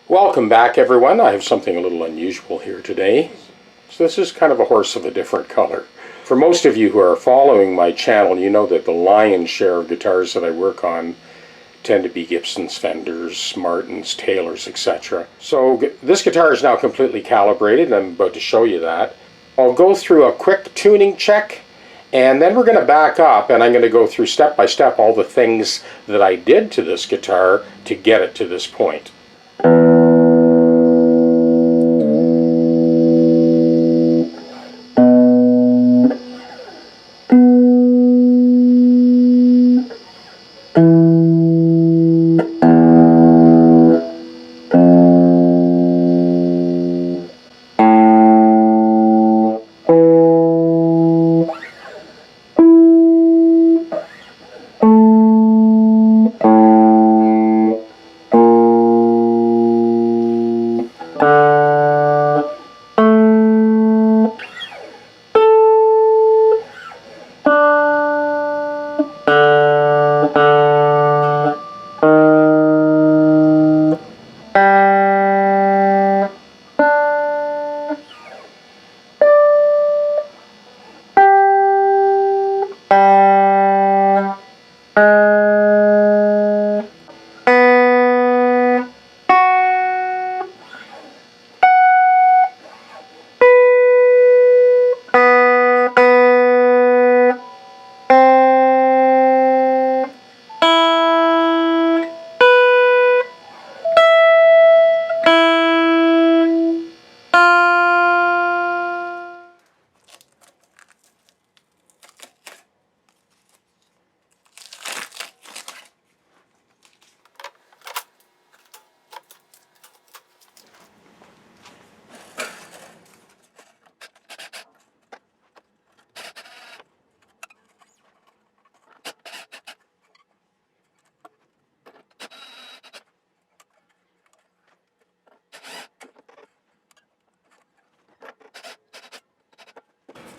Welcome back, everyone. I have something a little unusual here today. So this is kind of a horse of a different color. For most of you who are following my channel, you know that the lion's share of guitars that I work on tend to be Gibsons, Fenders, Martins, Taylors, etc. So this guitar is now completely calibrated, and I'm about to show you that. I'll go through a quick tuning check, and then we're going to back up, and I'm going to go through step by step all the things that I did to this guitar to get it to this point.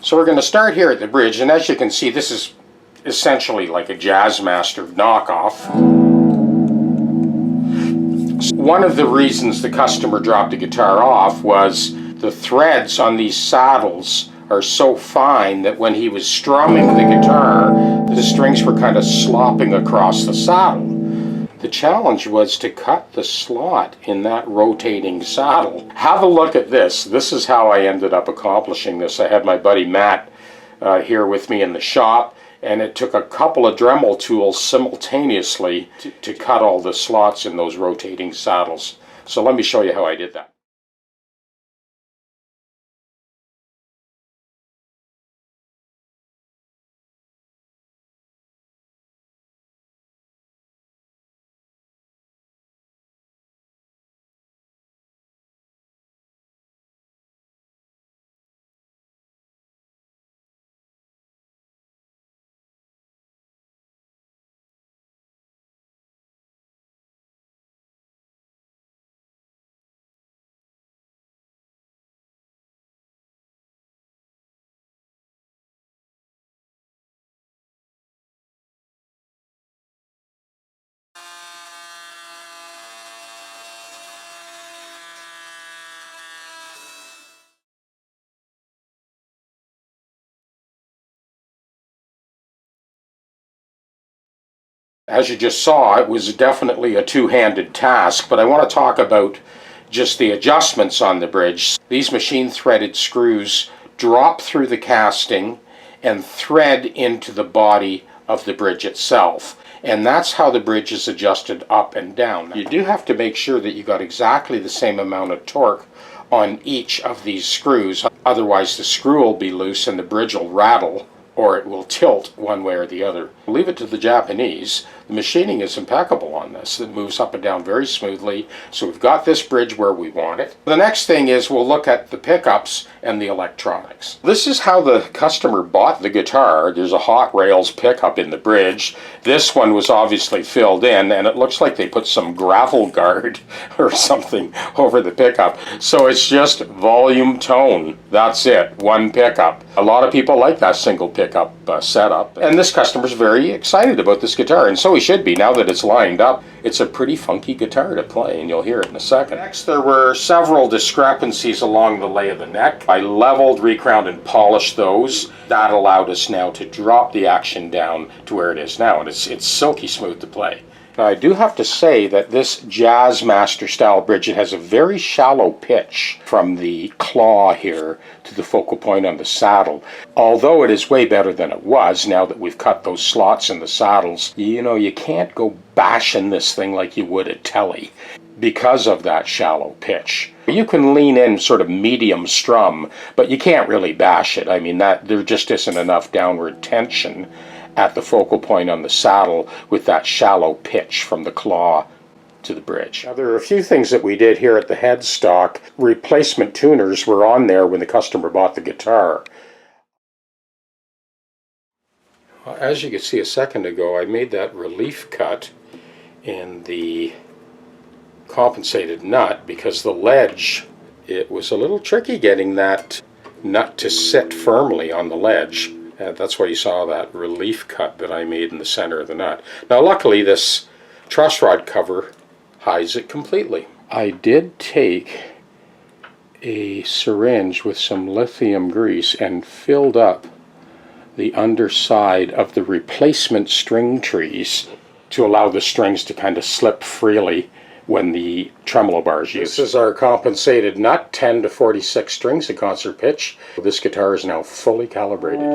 So we're going to start here at the bridge, and as you can see, this is essentially like a Jazzmaster knockoff. One of the reasons the customer dropped the guitar off was the threads on these saddles are so fine that when he was strumming the guitar, the strings were kind of slopping across the saddle. The challenge was to cut the slot in that rotating saddle. Have a look at this. This is how I ended up accomplishing this. I had my buddy Matt here with me in the shop, and it took a couple of Dremel tools simultaneously to cut all the slots in those rotating saddles. So let me show you how I did that. As you just saw, it was definitely a two-handed task, but I want to talk about just the adjustments on the bridge. These machine-threaded screws drop through the casting and thread into the body of the bridge itself. And that's how the bridge is adjusted up and down. You do have to make sure that you got exactly the same amount of torque on each of these screws. Otherwise the screw will be loose and the bridge will rattle, or it will tilt one way or the other. Leave it to the Japanese. The machining is impeccable on this. It moves up and down very smoothly. So we've got this bridge where we want it. The next thing is we'll look at the pickups and the electronics. This is how the customer bought the guitar. There's a hot rails pickup in the bridge. This one was obviously filled in, and it looks like they put some gravel guard or something over the pickup. So it's just volume tone. That's it. One pickup. A lot of people like that single pickup. pickup setup. And this customer's very excited about this guitar, and so he should be now that it's lined up. It's a pretty funky guitar to play, and you'll hear it in a second. Next, there were several discrepancies along the lay of the neck. I leveled, recrowned, and polished those. That allowed us now to drop the action down to where it is now, and it's silky smooth to play. Now, I do have to say that this Jazzmaster style bridge, it has a very shallow pitch from the claw here to the focal point on the saddle. Although it is way better than it was now that we've cut those slots in the saddles, you know, you can't go bashing this thing like you would a Tele because of that shallow pitch. You can lean in sort of medium strum, but you can't really bash it. I mean, there just isn't enough downward tension at the focal point on the saddle with that shallow pitch from the claw to the bridge. Now, there are a few things that we did here at the headstock. Replacement tuners were on there when the customer bought the guitar. As you could see a second ago, I made that relief cut in the compensated nut because the ledge, it was a little tricky getting that nut to sit firmly on the ledge. That's why you saw that relief cut that I made in the center of the nut. Now luckily this truss rod cover hides it completely. I did take a syringe with some lithium grease and filled up the underside of the replacement string trees to allow the strings to kind of slip freely when the tremolo bar is used. This is our compensated nut, 10 to 46 strings at concert pitch. This guitar is now fully calibrated.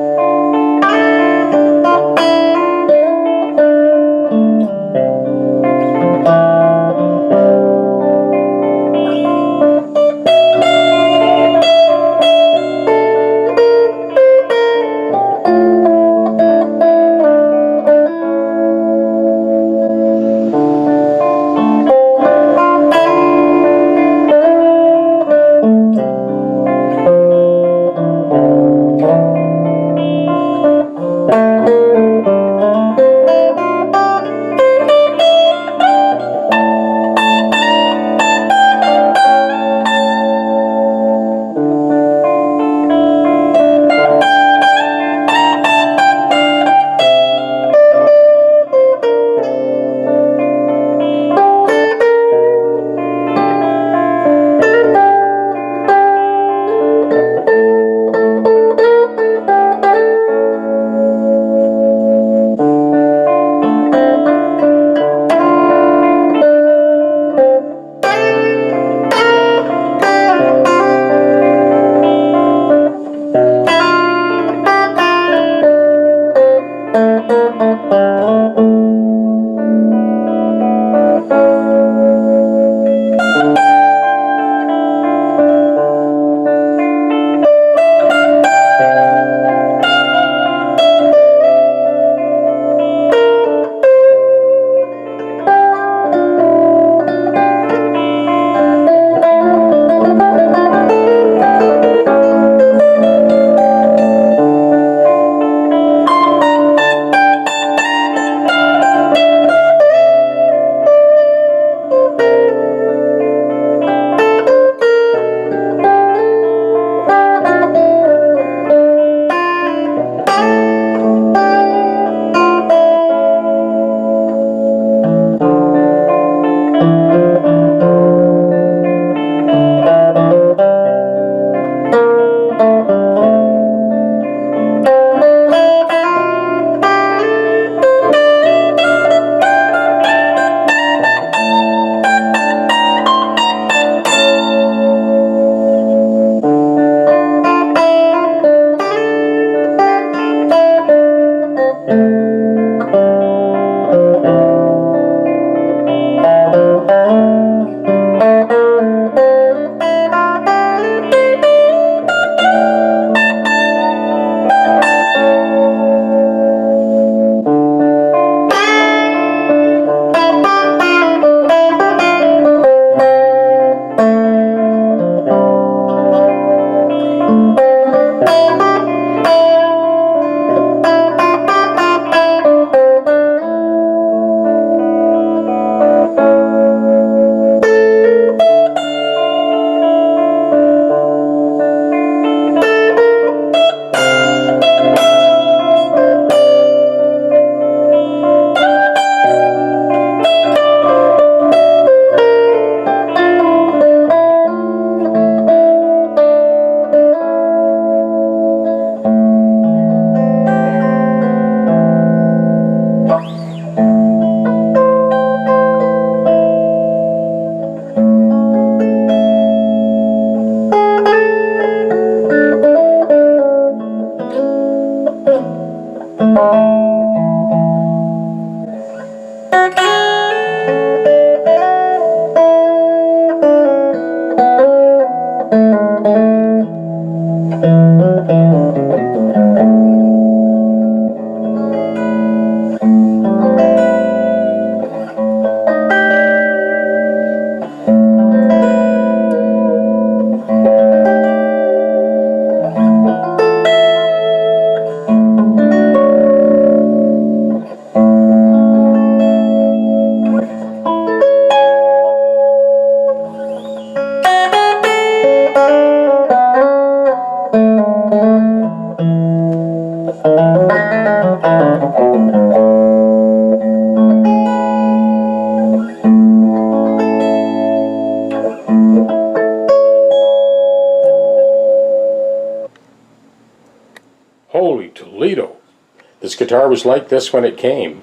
guitar was like this when it came.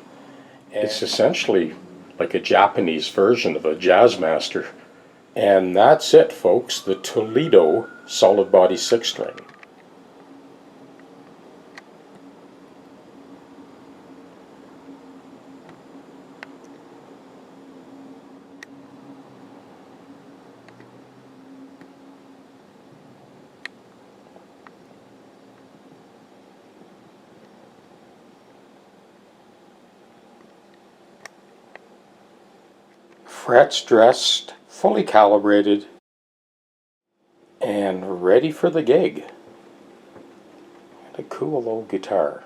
It's essentially like a Japanese version of a Jazzmaster. And that's it, folks, the Toledo solid body 6-string. Frets dressed, fully calibrated, and ready for the gig. And a cool old guitar.